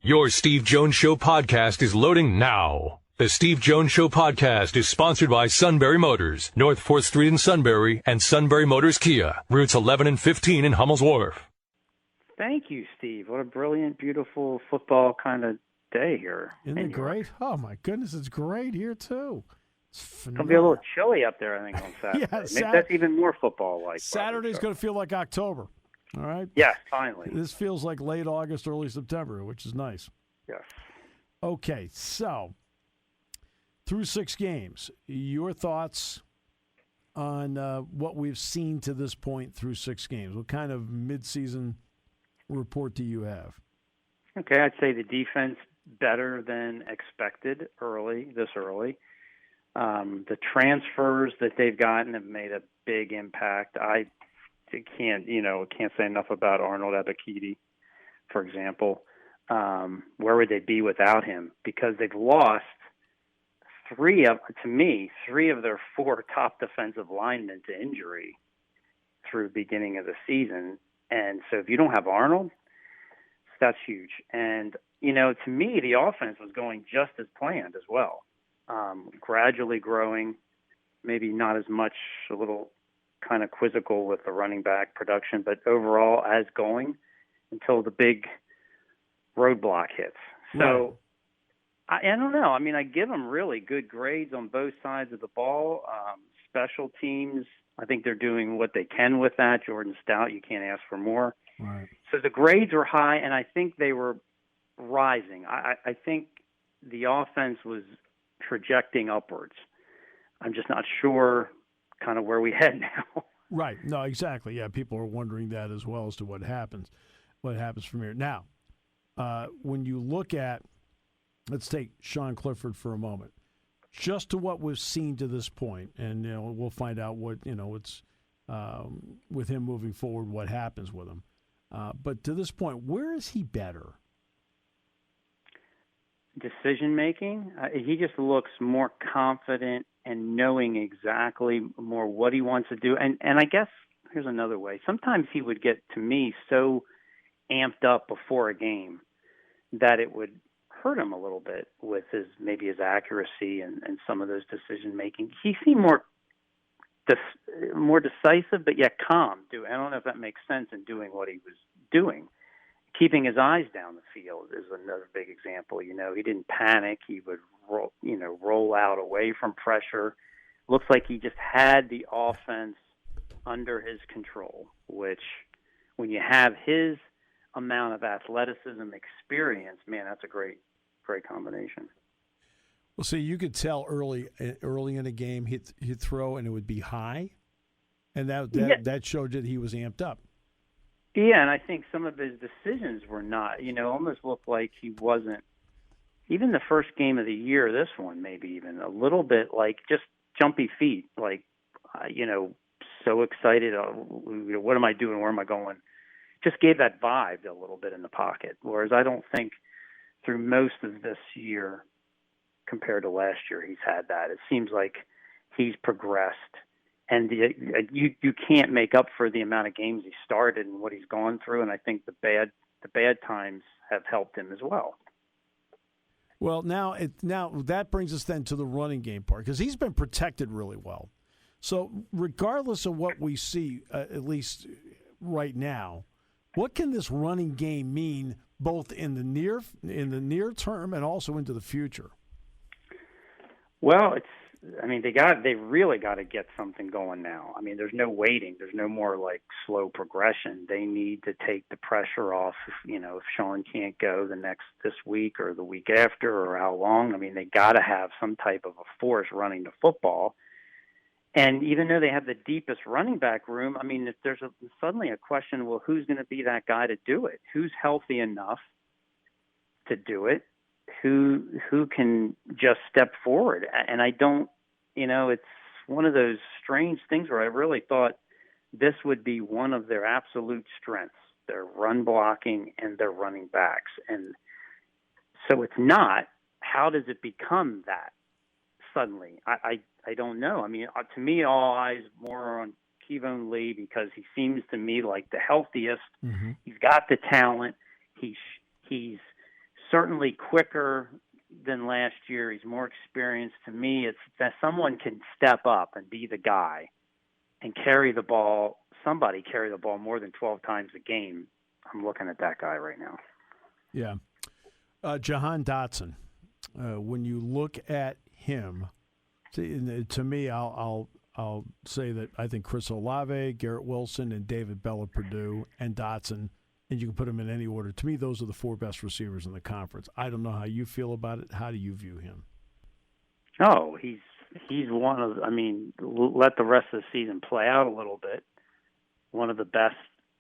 Your Steve Jones Show podcast is loading now. The Steve Jones Show podcast is sponsored by Sunbury Motors, North 4th Street in Sunbury, and Sunbury Motors Kia, routes 11 and 15 in Hummel's Wharf. Thank you, Steve. What a brilliant, beautiful football kind of day here. Isn't it great? Oh, my goodness, it's great here, too. It's going to be a little chilly up there, I think, on Saturday. Yeah, Maybe that's even more football-like. Saturday's going to feel like October, all right? Yes, finally. This feels like late August, early September, which is nice. Yes. Okay, so through 6 games, your thoughts on what we've seen to this point through 6 games? What kind of midseason report do you have? Okay, I'd say the defense better than expected this early. The transfers that they've gotten have made a big impact. I can't say enough about Arnold Ebiketie, for example. Where would they be without him? Because they've lost three of their 4 top defensive linemen to injury through the beginning of the season. And so if you don't have Arnold, that's huge. And, to me, the offense was going just as planned as well. Gradually growing, maybe not as much, a little kind of quizzical with the running back production, but overall as going until the big roadblock hits. So I don't know. I mean, I give them really good grades on both sides of the ball. Special teams, I think they're doing what they can with that. Jordan Stout, you can't ask for more. Right. So the grades were high, and I think they were rising. I think the offense was projecting upwards. I'm just not sure kind of where we head now. Right. No, exactly. Yeah, people are wondering that as well as to what happens from here. Now, when you look at, let's take Sean Clifford for a moment, just to what we've seen to this point, and we'll find out what it's with him moving forward, what happens with him. But to this point, where is he better? Decision making. He just looks more confident and knowing exactly more what he wants to do. And I guess here's another way. Sometimes he would get, to me, so amped up before a game that it would hurt him a little bit with his accuracy and some of those decision making. He seemed more decisive, but yet calm. I don't know if that makes sense in doing what he was doing. Keeping his eyes down the field is another big example. He didn't panic. He would roll out away from pressure. Looks like he just had the offense under his control, which when you have his amount of athleticism, experience, man, that's a great combination. Well, see, you could tell early in a game he'd throw and it would be high, and that showed that he was amped up. Yeah, and I think some of his decisions were not, almost looked like he wasn't, even the first game of the year, this one maybe even, a little bit like just jumpy feet, like, so excited, what am I doing, where am I going? Just gave that vibe a little bit in the pocket, whereas I don't think through most of this year compared to last year he's had that. It seems like he's progressed. And you can't make up for the amount of games he started and what he's gone through. And I think the bad times have helped him as well. Well, now that brings us then to the running game part, because he's been protected really well. So regardless of what we see, at least right now, what can this running game mean both in the near term and also into the future? Well, they really got to get something going now. I mean, there's no waiting. There's no more like slow progression. They need to take the pressure off. If Sean can't go this week or the week after or how long, I mean, they got to have some type of a force running the football. And even though they have the deepest running back room, I mean, if there's suddenly a question, well, who's going to be that guy to do it? Who's healthy enough to do it? Who can just step forward? And I don't, it's one of those strange things where I really thought this would be one of their absolute strengths, their run blocking and their running backs. And so it's not. How does it become that suddenly? I don't know. I mean, to me, all eyes more are on Kevon Lee because he seems to me like the healthiest. Mm-hmm. He's got the talent. He's certainly quicker than last year. He's more experienced. To me, it's that someone can step up and be the guy and carry the ball. Somebody carry the ball more than 12 times a game. I'm looking at that guy right now. Yeah. Jahan Dotson, when you look at him, to me, I'll say that I think Chris Olave, Garrett Wilson, and David Bell of Purdue, and Dotson, and you can put them in any order. To me, those are the 4 best receivers in the conference. I don't know how you feel about it. How do you view him? Oh, he's one of. I mean, let the rest of the season play out a little bit. One of the best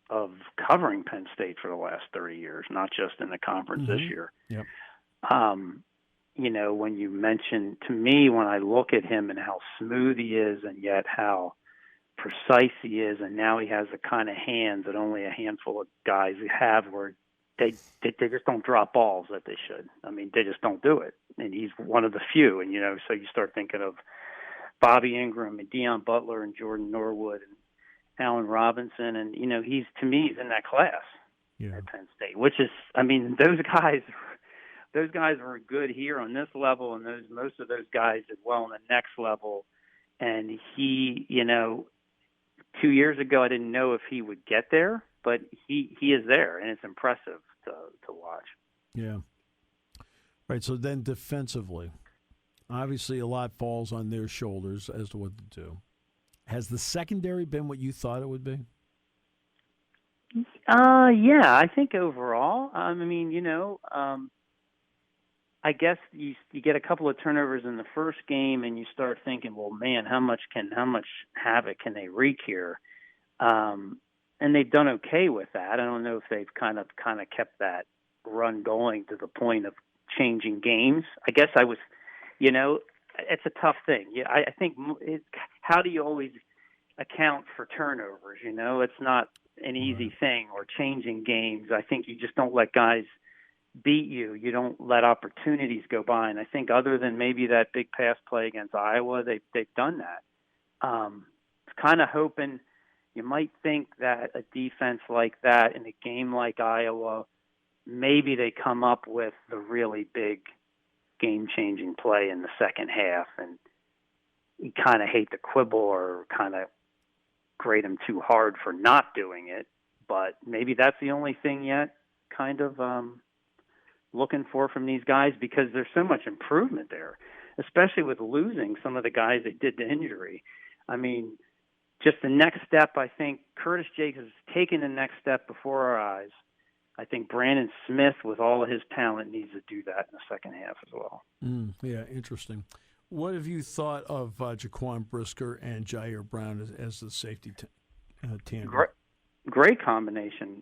of covering Penn State for the last 30 years, not just in the conference this year. Yep. You know, when you mention, to me, when I look at him and how smooth he is and yet how precise he is, and now he has the kind of hands that only a handful of guys have, where they just don't drop balls that they should. I mean, they just don't do it. And he's one of the few. And, you know, so you start thinking of Bobby Ingram and Deion Butler and Jordan Norwood and Allen Robinson, and he's in that class at Penn State, which is, I mean, those guys were good here on this level, and most of those guys did well on the next level. And he, 2 years ago, I didn't know if he would get there, but he is there, and it's impressive to watch. Yeah. Right. So then defensively, obviously a lot falls on their shoulders as to what to do. Has the secondary been what you thought it would be? Yeah, I think overall, I mean, I guess you get a couple of turnovers in the first game, and you start thinking, well, man, how much havoc can they wreak here? And they've done okay with that. I don't know if they've kind of kept that run going to the point of changing games. I guess it's a tough thing. Yeah, I think how do you always account for turnovers? It's not an easy thing, or changing games. I think you just don't let guys beat you. You don't let opportunities go by. And I think other than maybe that big pass play against Iowa, they've done that. Kind of hoping, you might think that a defense like that in a game like Iowa, maybe they come up with the really big game-changing play in the second half, and you kind of hate to quibble or kind of grade them too hard for not doing it, but maybe that's the only thing yet kind of looking for from these guys, because there's so much improvement there, especially with losing some of the guys that did to injury. I mean, just the next step, I think Curtis Jacobs has taken the next step before our eyes. I think Brandon Smith, with all of his talent, needs to do that in the second half as well. Yeah, interesting. What have you thought of Jaquan Brisker and Jair Brown as the safety tandem? Great combination.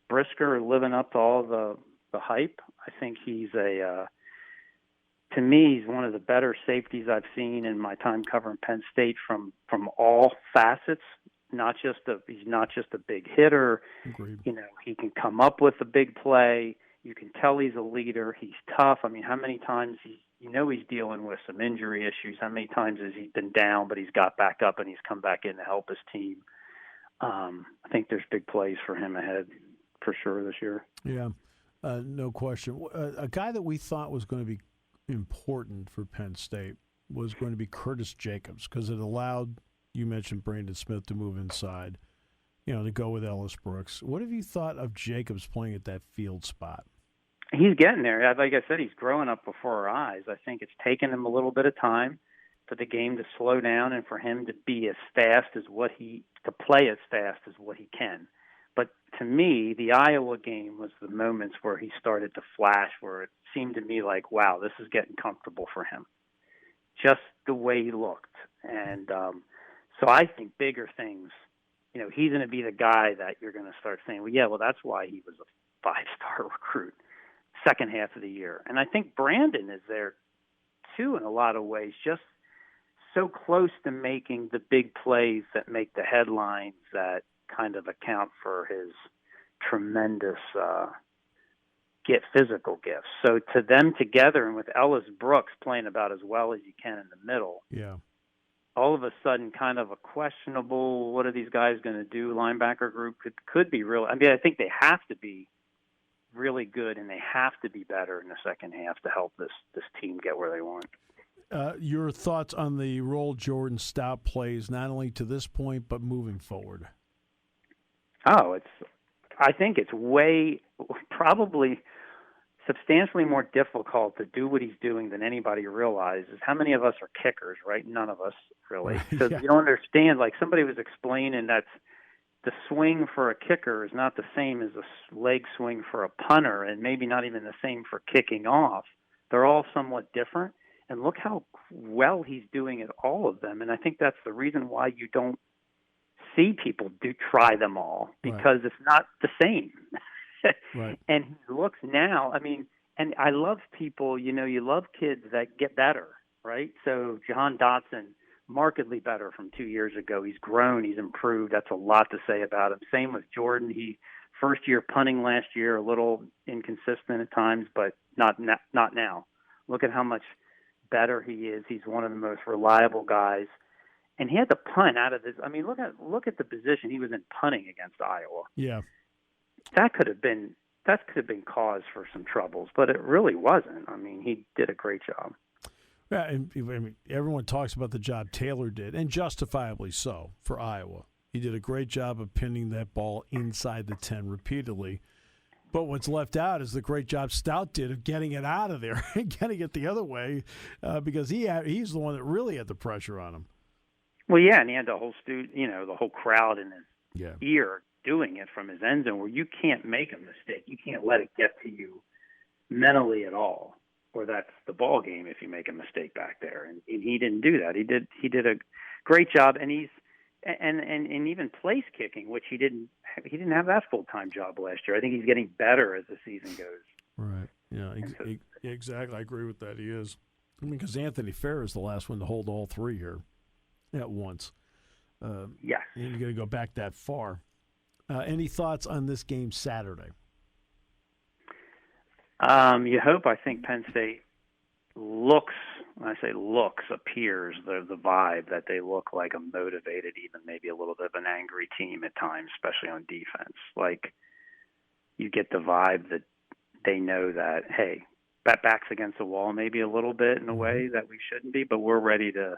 Brisker living up to all the hype. I think he's to me, he's one of the better safeties I've seen in my time covering Penn State from all facets. He's not just a big hitter. Agreed. He can come up with a big play. You can tell he's a leader. He's tough. I mean, how many times he's dealing with some injury issues. How many times has he been down, but he's got back up and he's come back in to help his team? I think there's big plays for him ahead for sure this year. Yeah, no question. A guy that we thought was going to be important for Penn State was going to be Curtis Jacobs, because it allowed, you mentioned Brandon Smith, to move inside, to go with Ellis Brooks. What have you thought of Jacobs playing at that field spot? He's getting there. Like I said, he's growing up before our eyes. I think it's taken him a little bit of time for the game to slow down and for him to be as fast as to play as fast as what he can. But to me, the Iowa game was the moments where he started to flash, where it seemed to me like, wow, this is getting comfortable for him. Just the way he looked. And so I think bigger things, he's going to be the guy that you're going to start saying, well, that's why he was a 5-star recruit second half of the year. And I think Brandon is there too in a lot of ways, just so close to making the big plays that make the headlines, that kind of account for his tremendous physical gifts. So to them together, and with Ellis Brooks playing about as well as you can in the middle, yeah, all of a sudden kind of a questionable, what are these guys going to do, linebacker group could be real. I mean, I think they have to be really good, and they have to be better in the second half to help this team get where they want. Your thoughts on the role Jordan Stout plays, not only to this point, but moving forward? I think it's probably substantially more difficult to do what he's doing than anybody realizes. How many of us are kickers, right? None of us, really. So Yeah. you don't understand, like somebody was explaining that the swing for a kicker is not the same as a leg swing for a punter, and maybe not even the same for kicking off. They're all somewhat different. And look how well he's doing at all of them. And I think that's the reason why you don't see people try them all, because it's not the same. Right. And he looks now, and I love people, you love kids that get better, right? So Jahan Dotson, markedly better from 2 years ago. He's grown, he's improved. That's a lot to say about him. Same with Jordan. He first year punting last year, a little inconsistent at times, but not now. Look at how much better he is. He's one of the most reliable guys. And he had to punt out of this. Look at the position he was in punting against Iowa. Yeah. That could have been cause for some troubles, but it really wasn't. He did a great job. Yeah, and everyone talks about the job Taylor did, and justifiably so, for Iowa. He did a great job of pinning that ball inside the 10 repeatedly. But what's left out is the great job Stout did of getting it out of there and getting it the other way, because he's the one that really had the pressure on him. Well, yeah, and he had the whole crowd in his Yeah. ear doing it from his end zone, where you can't make a mistake. You can't let it get to you mentally at all, or that's the ball game if you make a mistake back there. And he didn't do that. He did a great job, and he's and even place kicking, which he didn't have that full-time job last year. I think he's getting better as the season goes. Right. Yeah. Exactly. I agree with that. He is. Because Anthony Fair is the last one to hold all three here at once. Yes. You're going to go back that far. Any thoughts on this game Saturday? You hope. I think Penn State looks, when I say looks, appears, the vibe that they look like a motivated, even maybe a little bit of an angry team at times, especially on defense. Like, you get the vibe that they know that, hey, that back's against the wall maybe a little bit in a way that we shouldn't be, but we're ready to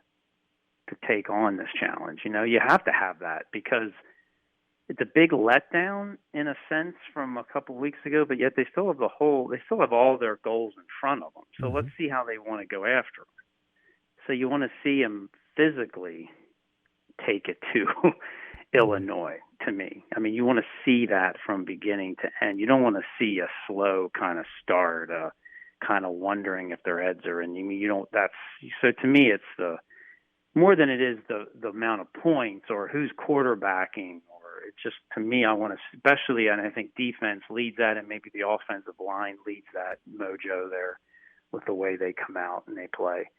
take on this challenge. You have to have that, because it's a big letdown in a sense from a couple of weeks ago, but yet they still have all their goals in front of them. So let's see how they want to go after them. So you want to see them physically take it to Illinois, to me. You want to see that from beginning to end. You don't want to see a slow kind of start, kind of wondering if their heads are in. So to me, it's the more than it is the amount of points or who's quarterbacking. It's just, to me, I want to, especially, and I think defense leads that, and maybe the offensive line leads that mojo there with the way they come out and they play,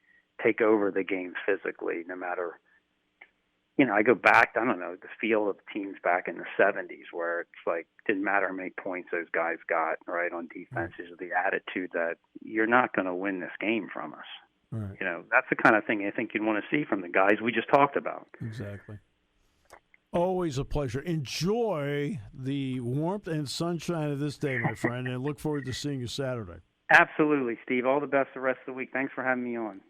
take over the game physically, no matter, I go back, I don't know, the feel of teams back in the 70s where it's like, didn't matter how many points those guys got, right, on defense, is the attitude that you're not going to win this game from us. Right. That's the kind of thing I think you'd want to see from the guys we just talked about. Exactly. Always a pleasure. Enjoy the warmth and sunshine of this day, my friend, and look forward to seeing you Saturday. Absolutely, Steve. All the best the rest of the week. Thanks for having me on.